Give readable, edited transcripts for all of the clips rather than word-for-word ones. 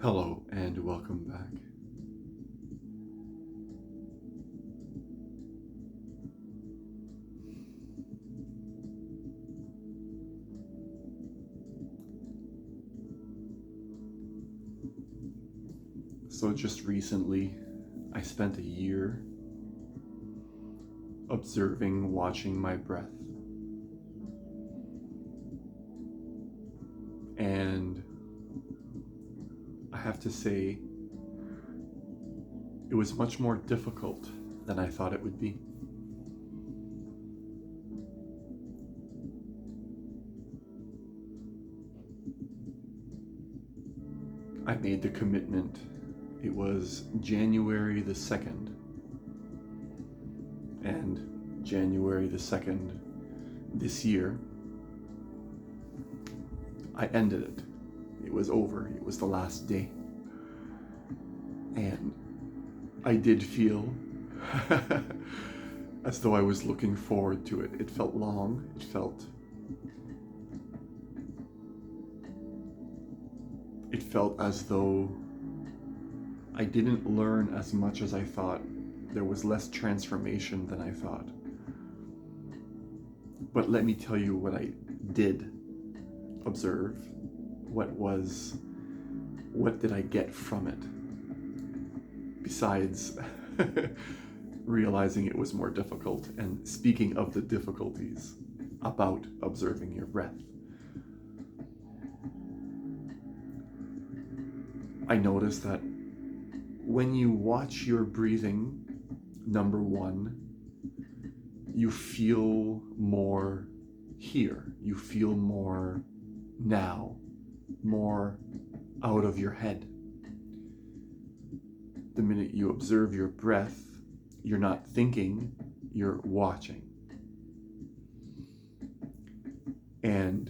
Hello and welcome back. So just recently, I spent a year observing, watching my breath. And I have to say, it was much more difficult than I thought it would be. I made the commitment. It was January the 2nd. And January the 2nd this year, I ended it. It was over. It was the last day. And I did feel as though I was looking forward to it. It felt long. It felt as though I didn't learn as much as I thought. There was less transformation than I thought. But let me tell you what I did observe. What did I get from it? Besides realizing it was more difficult, and speaking of the difficulties about observing your breath. I noticed that when you watch your breathing, number one, you feel more here. You feel more now, more out of your head. The minute you observe your breath, you're not thinking, you're watching. And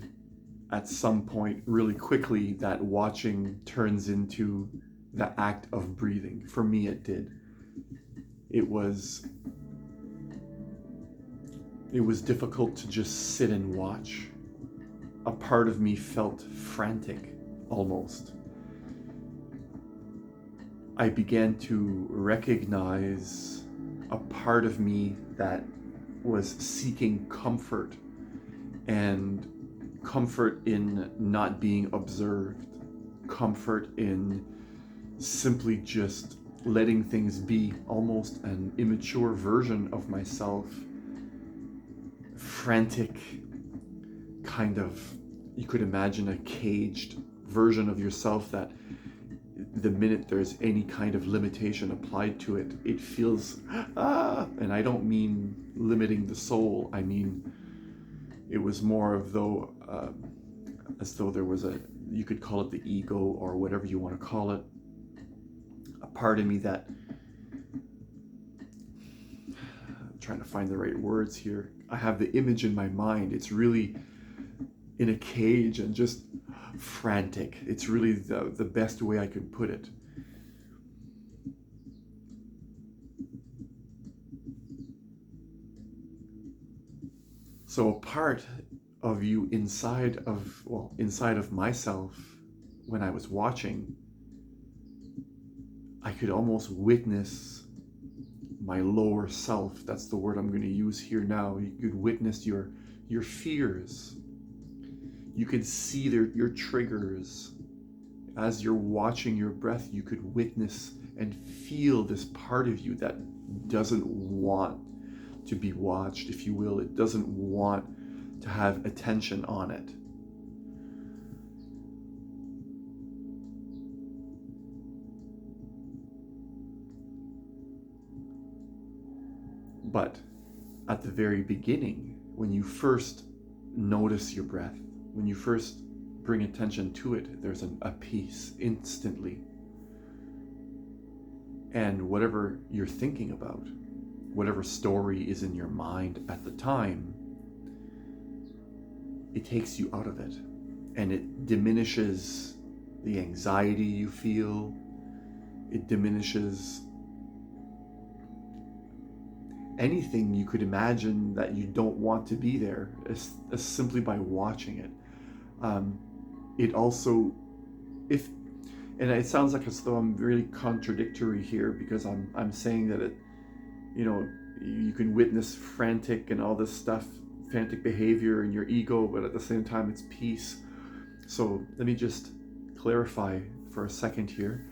at some point, really quickly, that watching turns into the act of breathing. For me, it did. It was difficult to just sit and watch. A part of me felt frantic, almost. I began to recognize a part of me that was seeking comfort, and comfort in not being observed, comfort in simply just letting things be, almost an immature version of myself, frantic, kind of, you could imagine a caged version of yourself that the minute there's any kind of limitation applied to it, it feels, and I don't mean limiting the soul, I mean, it was more of though, as though there was you could call it the ego or whatever you want to call it, a part of me that, I'm trying to find the right words here, I have the image in my mind, it's really in a cage and just frantic. It's really the best way I could put it. So a part of you inside of myself, when I was watching, I could almost witness my lower self. That's the word I'm going to use here now. You could witness your fears. You could see your triggers. As you're watching your breath, you could witness and feel this part of you that doesn't want to be watched, if you will. It doesn't want to have attention on it. But at the very beginning, when you first notice your breath, when you first bring attention to it, there's a peace instantly. And whatever you're thinking about, whatever story is in your mind at the time, it takes you out of it. And it diminishes the anxiety you feel. It diminishes anything you could imagine that you don't want to be there, as simply by watching it. It also, if And it sounds like as though I'm really contradictory here, because I'm saying that you can witness frantic and all this stuff, frantic behavior in your ego, but at the same time it's peace. So let me just clarify for a second here.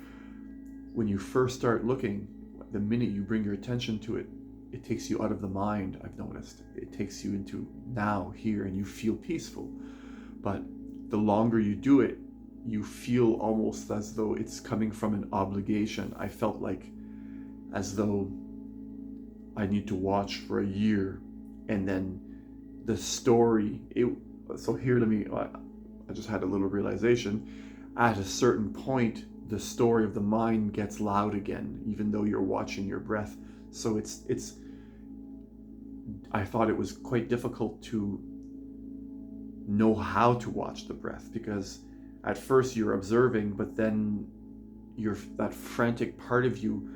When you first start looking, the minute you bring your attention to it, it takes you out of the mind, I've noticed. It takes you into now, here, and you feel peaceful. But the longer you do it, you feel almost as though it's coming from an obligation. I felt like as though I need to watch for a year, and then the story, so here, I just had a little realization. At a certain point, the story of the mind gets loud again, even though you're watching your breath. So I thought it was quite difficult to know how to watch the breath, because at first you're observing, but then that frantic part of you,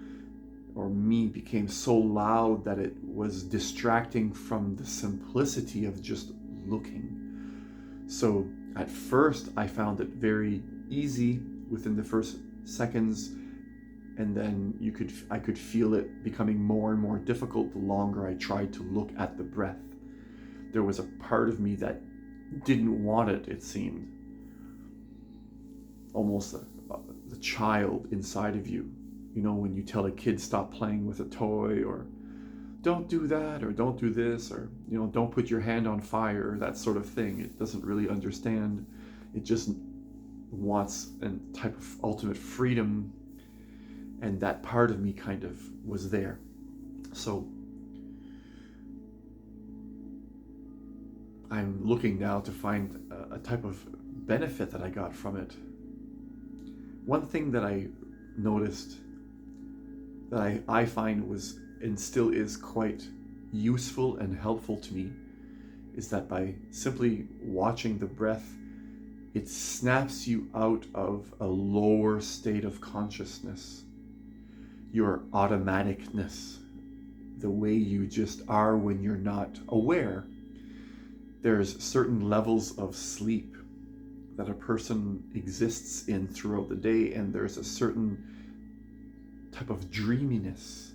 or me, became so loud that it was distracting from the simplicity of just looking. So at first I found it very easy within the first seconds, and then I could feel it becoming more and more difficult the longer I tried to look at the breath. There was a part of me that didn't want it, it seemed. Almost the child inside of you. When you tell a kid stop playing with a toy, or don't do that, or don't do this, or don't put your hand on fire, that sort of thing. It doesn't really understand. It just wants a type of ultimate freedom, and that part of me kind of was there. So I'm looking now to find a type of benefit that I got from it. One thing that I noticed that I find was, and still is, quite useful and helpful to me, is that by simply watching the breath, it snaps you out of a lower state of consciousness, your automaticness, the way you just are when you're not aware. There's certain levels of sleep that a person exists in throughout the day, and there's a certain type of dreaminess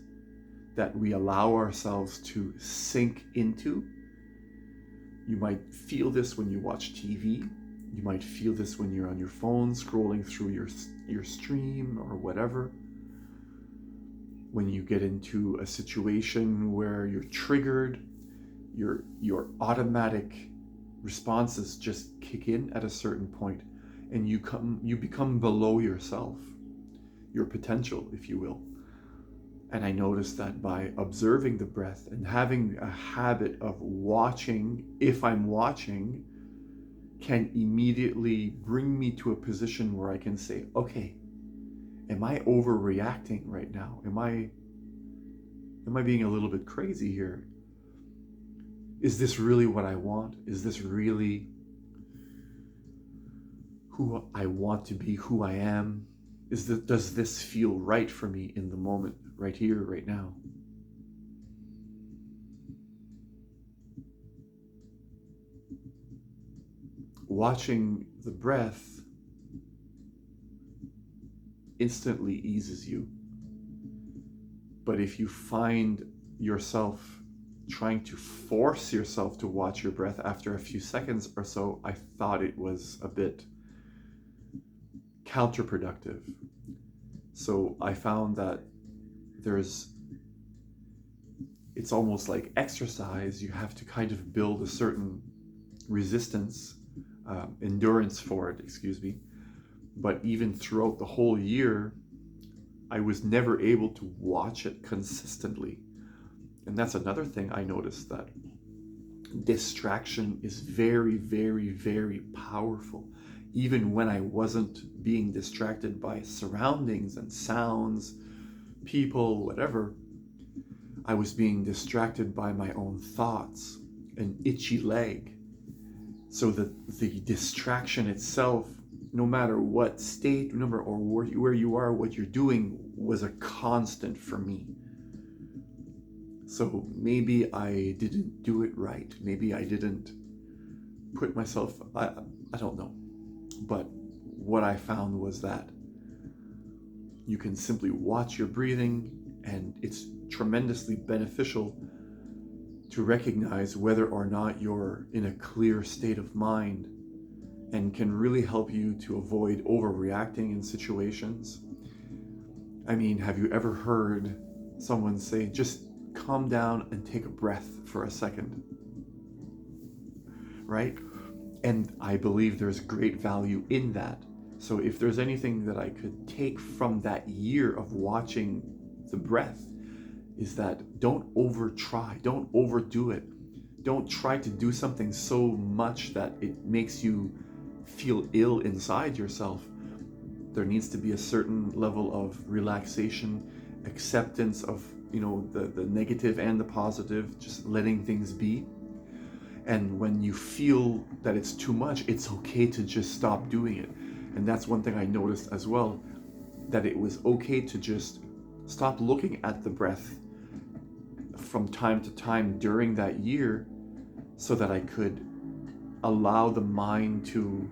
that we allow ourselves to sink into. You might feel this when you watch TV. You might feel this when you're on your phone scrolling through your stream or whatever. When you get into a situation where you're triggered, your automatic responses just kick in at a certain point, and you become below yourself, your potential, if you will. And I noticed that by observing the breath and having a habit of watching, if I'm watching, can immediately bring me to a position where I can say, okay, am I overreacting right now? Am I being a little bit crazy here? Is this really what I want? Is this really who I want to be, who I am? Does this feel right for me in the moment, right here, right now? Watching the breath instantly eases you. But if you find yourself trying to force yourself to watch your breath after a few seconds or so, I thought it was a bit counterproductive. So I found that it's almost like exercise. You have to kind of build a certain resistance, endurance for it, But even throughout the whole year, I was never able to watch it consistently. And that's another thing I noticed, that distraction is very, very, very powerful. Even when I wasn't being distracted by surroundings and sounds, people, whatever, I was being distracted by my own thoughts, an itchy leg. So the distraction itself, no matter what state, or where you are, what you're doing, was a constant for me. So maybe I didn't do it right. Maybe I didn't put myself, I don't know. But what I found was that You can simply watch your breathing, and it's tremendously beneficial to recognize whether or not you're in a clear state of mind, and can really help you to avoid overreacting in situations. I mean, have you ever heard someone say, just calm down and take a breath for a second? Right? And I believe there's great value in that. So if there's anything that I could take from that year of watching the breath, is that don't don't overdo it. Don't try to do something so much that it makes you feel ill inside yourself. There needs to be a certain level of relaxation, acceptance of, the negative and the positive, just letting things be. And when you feel that it's too much, it's okay to just stop doing it. And that's one thing I noticed as well, that it was okay to just stop looking at the breath from time to time during that year, so that I could allow the mind to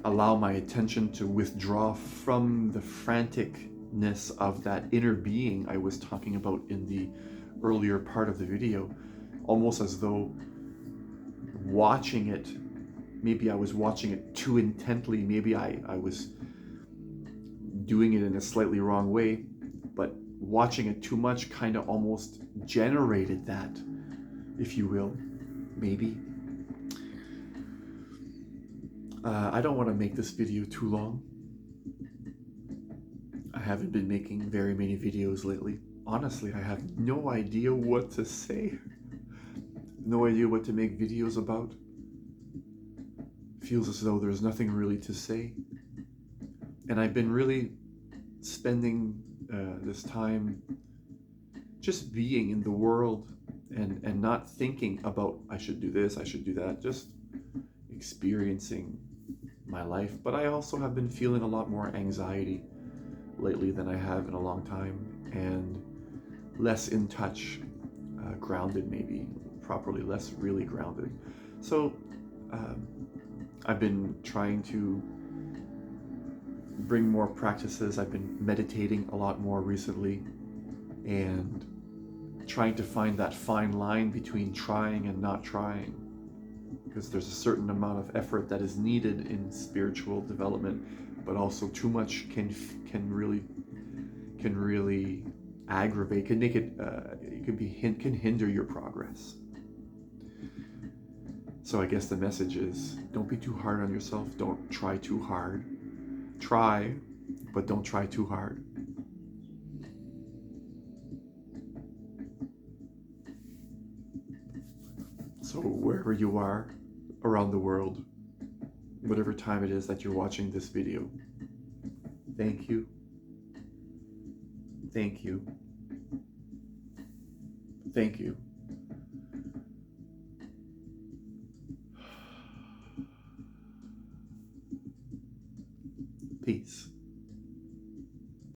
allow my attention to withdraw from the franticness of that inner being I was talking about in the earlier part of the video. Almost as though watching it, maybe I was watching it too intently, maybe I was doing it in a slightly wrong way, but watching it too much kind of almost generated that, if you will, maybe. I don't want to make this video too long. I haven't been making very many videos lately. Honestly, I have no idea what to say. No idea what to make videos about. Feels as though there's nothing really to say. And I've been really spending this time just being in the world, and not thinking about I should do this, I should do that, just experiencing my life. But I also have been feeling a lot more anxiety lately than I have in a long time, and less in touch, grounded, maybe properly, less really grounded. So I've been trying to bring more practices. I've been meditating a lot more recently, and trying to find that fine line between trying and not trying, because there's a certain amount of effort that is needed in spiritual development, but also too much can really aggravate, can make it can hinder your progress. So I guess the message is, don't be too hard on yourself. Don't try too hard. Try, but don't try too hard. So wherever you are around the world, whatever time it is that you're watching this video, thank you. Thank you. Thank you.